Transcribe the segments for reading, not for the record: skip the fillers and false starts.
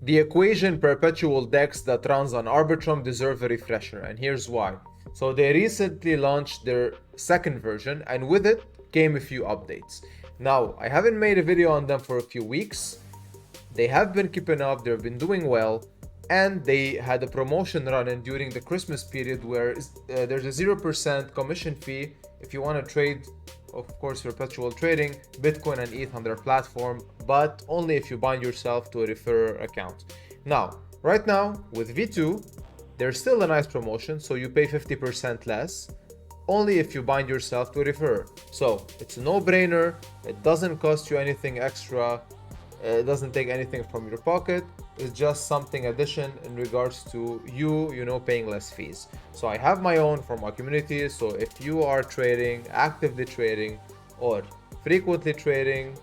The equation perpetual DEX that runs on Arbitrum deserve a refresher, and here's why. So they recently launched their second version, and with it came a few updates. Now, I haven't made a video on them for a few weeks. They have been keeping up, they've been doing well, and they had a promotion running during the Christmas period where there's a 0% commission fee if you want to trade, of course, perpetual trading, Bitcoin and ETH on their platform, but only if you bind yourself to a referrer account. Now, right now with V2, there's still a nice promotion, so you pay 50% less, only if you bind yourself to a referrer. So it's a no-brainer, it doesn't cost you anything extra, it doesn't take anything from your pocket. It's just something addition in regards to you paying less fees. So I have my own for my community. So if you are trading, actively trading, or frequently trading,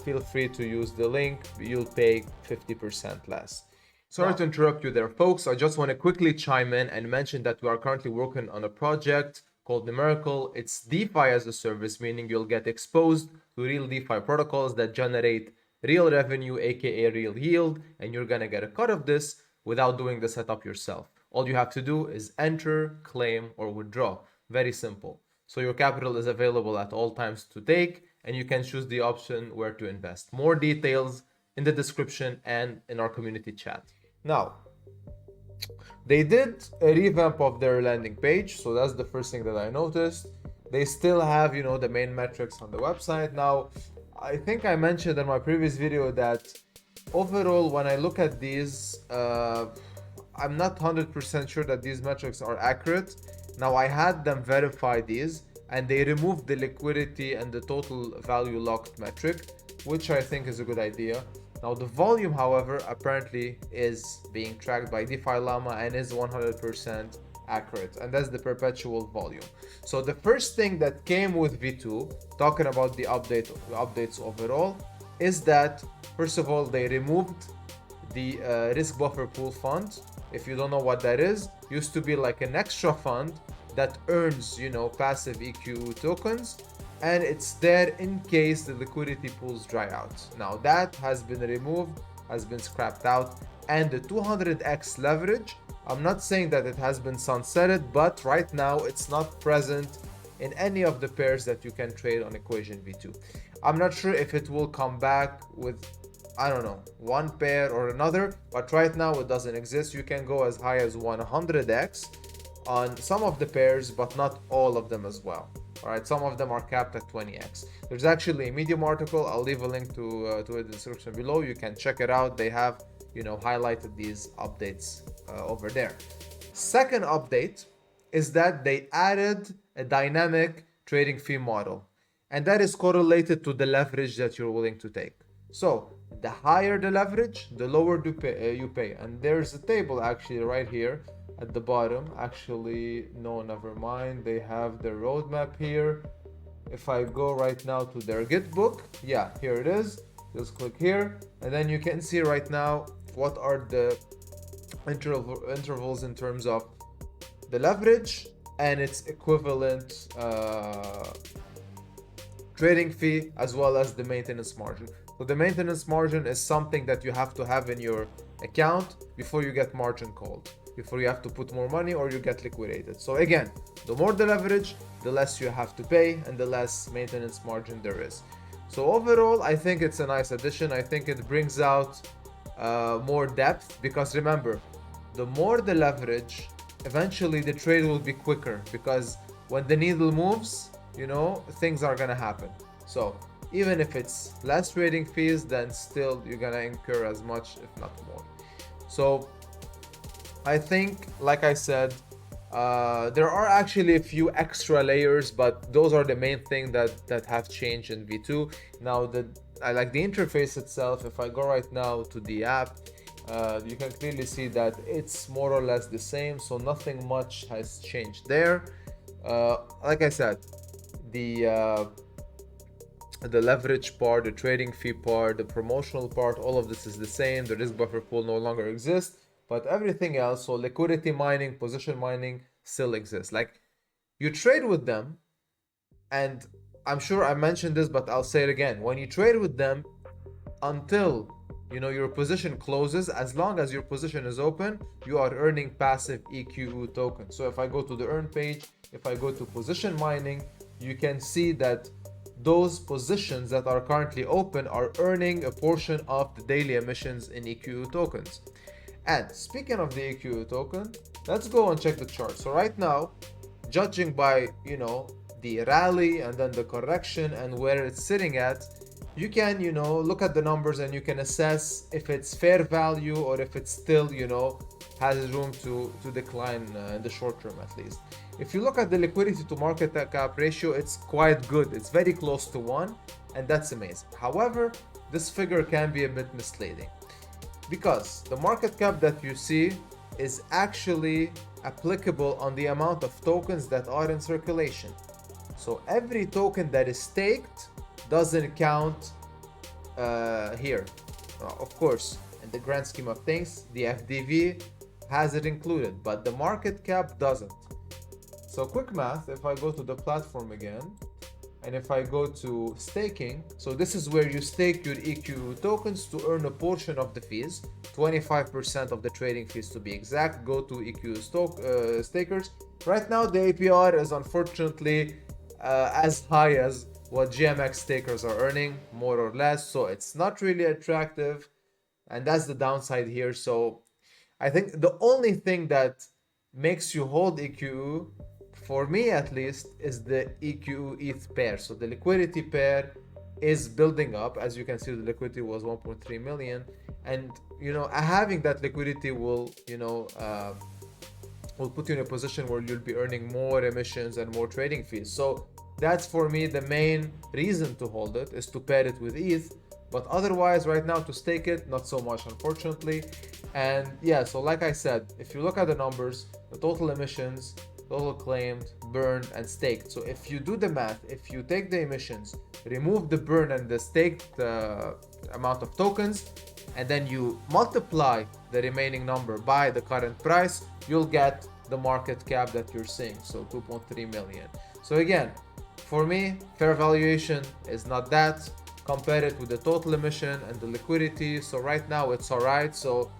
feel free to use the link. You'll pay 50% less. Sorry to interrupt you there, folks. I just want to quickly chime in and mention that we are currently working on a project called Numerical. It's DeFi as a service, meaning you'll get exposed to real DeFi protocols that generate real revenue, aka real yield, and you're gonna get a cut of this without doing the setup yourself. All you have to do is enter, claim, or withdraw. Very simple. So your capital is available at all times to take, and you can choose the option where to invest. More details in the description and in our community chat. Now, they did a revamp of their landing page, so that's the first thing that I noticed. They still have, the main metrics on the website. Now, I think I mentioned in my previous video that overall, when I look at these, I'm not 100% sure that these metrics are accurate. Now, I had them verify these, and they removed the liquidity and the total value locked metric, which I think is a good idea. Now, the volume, however, apparently is being tracked by DeFi Llama and is 100% accurate, and that's the perpetual volume. So the first thing that came with V2, talking about the updates overall, is that first of all they removed the risk buffer pool fund. If you don't know what that is, used to be like an extra fund that earns passive EQU tokens, and it's there in case the liquidity pools dry out. Now that has been removed, has been scrapped out, and the 200x leverage, I'm not saying that it has been sunsetted, but right now it's not present in any of the pairs that you can trade on Equation V2. I'm not sure if it will come back with, I don't know, one pair or another, but right now it doesn't exist. You can go as high as 100x on some of the pairs, but not all of them as well. All right, some of them are capped at 20x. There's actually a Medium article. I'll leave a link to it in the description below. You can check it out. They have highlighted these updates over there. Second update is that they added a dynamic trading fee model, and that is correlated to the leverage that you're willing to take. So the higher the leverage, the lower you pay. And there's a table actually right here at the bottom. Actually, no, never mind. They have the roadmap here. If I go right now to their Git book, yeah, here it is. Just click here, and then you can see right now what are the intervals in terms of the leverage and its equivalent trading fee, as well as the maintenance margin. So the maintenance margin is something that you have to have in your account before you get margin called, before you have to put more money or you get liquidated. So again, the more the leverage, the less you have to pay and the less maintenance margin there is. So overall, I think it's a nice addition. I think it brings out more depth, because remember, the more the leverage, eventually the trade will be quicker, because when the needle moves, things are gonna happen. So even if it's less trading fees, then still you're gonna incur as much, if not more. So I think, like I said, there are actually a few extra layers, but those are the main thing that have changed in V2. Now I like the interface itself. If I go right now to the app, you can clearly see that it's more or less the same, so nothing much has changed there. Like I said, the leverage part, the trading fee part, the promotional part, all of this is the same. The risk buffer pool no longer exists, but everything else, so liquidity mining, position mining, still exists. Like, you trade with them, and I'm sure I mentioned this, but I'll say it again. When you trade with them, until your position closes, as long as your position is open, you are earning passive EQU token. So if I go to the earn page, if I go to position mining, you can see that those positions that are currently open are earning a portion of the daily emissions in EQU tokens. And speaking of the EQU token, let's go and check the chart. So right now, judging by the rally and then the correction and where it's sitting at, you can look at the numbers and you can assess if it's fair value or if it's still has room to decline in the short term at least. If you look at the liquidity to market cap ratio, it's quite good. It's very close to 1, and that's amazing. However, this figure can be a bit misleading because the market cap that you see is actually applicable on the amount of tokens that are in circulation. So every token that is staked doesn't count here. Of course, in the grand scheme of things, the FDV has it included, but the market cap doesn't. So quick math, if I go to the platform again, and if I go to staking, so this is where you stake your EQU tokens to earn a portion of the fees, 25% of the trading fees to be exact, go to EQU stakers. Right now, the APR is unfortunately as high as what GMX stakers are earning, more or less, so it's not really attractive, and that's the downside here. So I think the only thing that makes you hold EQU, for me at least, is the EQU ETH pair. So the liquidity pair is building up. As you can see, the liquidity was 1.3 million, and having that liquidity will put you in a position where you'll be earning more emissions and more trading fees. So that's for me the main reason to hold it, is to pair it with ETH. But otherwise, right now, to stake it, not so much, unfortunately. And yeah, so like I said, if you look at the numbers, the total emissions, total claimed, burned, and staked. So if you do the math, if you take the emissions, remove the burn and the staked amount of tokens, and then you multiply the remaining number by the current price, you'll get the market cap that you're seeing, so 2.3 million. So again, for me, fair valuation is not that. Compare it with the total emission and the liquidity. So right now it's alright. So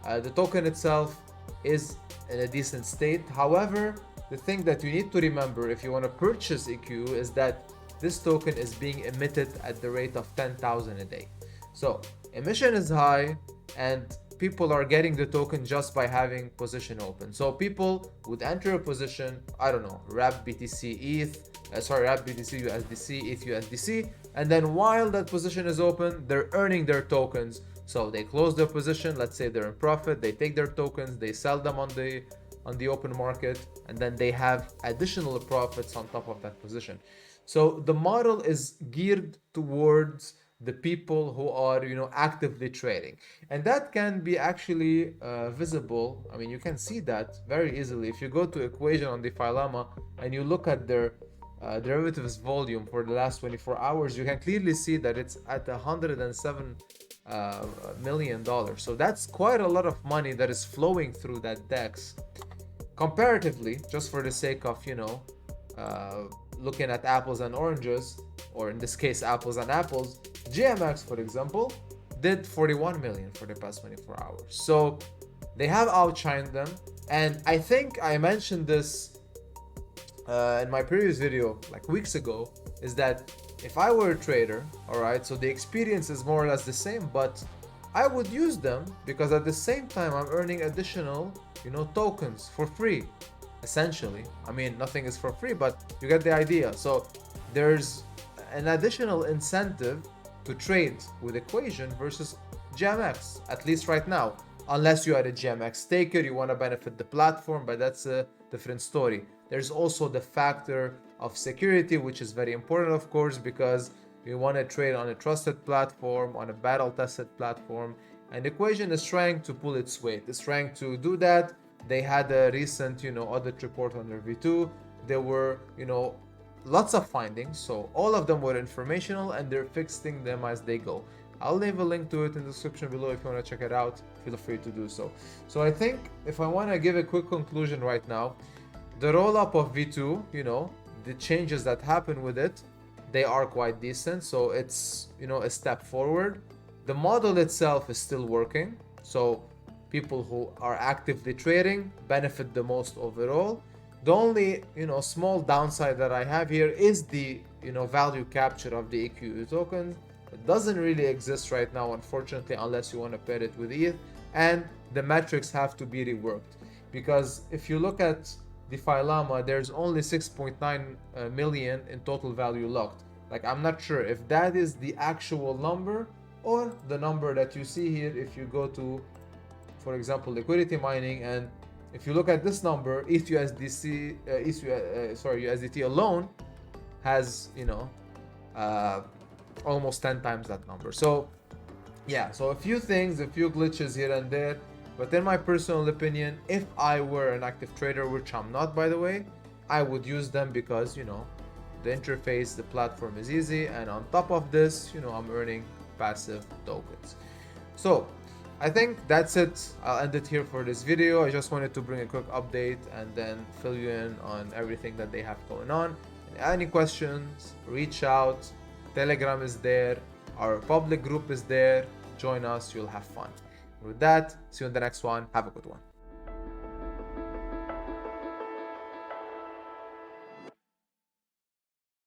the token itself is in a decent state. However, the thing that you need to remember if you want to purchase EQ is that this token is being emitted at the rate of 10,000 a day. So emission is high, and people are getting the token just by having position open. So people would enter a position, I don't know, wrap BTC ETH, wrap BTC USDC, ETH USDC, and then while that position is open, they're earning their tokens. So they close their position, let's say they're in profit, they take their tokens, they sell them on the open market, and then they have additional profits on top of that position. So the model is geared towards the people who are actively trading, and that can be actually visible. I mean, you can see that very easily if you go to equation on DeFi Llama and you look at their derivatives volume for the last 24 hours, you can clearly see that it's at $107 million. So that's quite a lot of money that is flowing through that DEX. Comparatively, just for the sake of looking at apples and oranges, or in this case apples and apples, GMX, for example, did 41 million for the past 24 hours. So they have outshined them, and I think I mentioned this in my previous video like weeks ago, is that if I were a trader, alright, so the experience is more or less the same, but I would use them because at the same time I'm earning additional tokens for free, essentially. I mean, nothing is for free, but you get the idea. So there's an additional incentive to trade with Equation versus GMX, at least right now. Unless you are a GMX staker, you want to benefit the platform, but that's a different story. There's also the factor of security, which is very important, of course, because you want to trade on a trusted platform, on a battle-tested platform, and Equation is trying to pull its weight. It's trying to do that. They had a recent, audit report on their V2. There were, lots of findings, so all of them were informational, and they're fixing them as they go. I'll leave a link to it in the description below if you want to check it out. Feel free to do so. So I think if I want to give a quick conclusion right now, the roll-up of V2, the changes that happen with it, they are quite decent. So it's, a step forward. The model itself is still working, so people who are actively trading benefit the most overall. The only, small downside that I have here is the, value capture of the EQU tokens. It doesn't really exist right now, unfortunately, unless you want to pair it with ETH, and the metrics have to be reworked. Because if you look at DeFi Llama, there's only 6.9 million in total value locked. Like, I'm not sure if that is the actual number or the number that you see here. If you go to, for example, liquidity mining, and if you look at this number, USDT alone has, almost 10 times that number. So yeah, so a few things, a few glitches here and there, but in my personal opinion, if I were an active trader, which I'm not, by the way, I would use them because, the interface, the platform is easy, and on top of this, I'm earning passive tokens. So I think that's it. I'll end it here for this video. I just wanted to bring a quick update and then fill you in on everything that they have going on. Any questions, reach out. Telegram is there. Our public group is there. Join us. You'll have fun. With that, see you in the next one. Have a good one.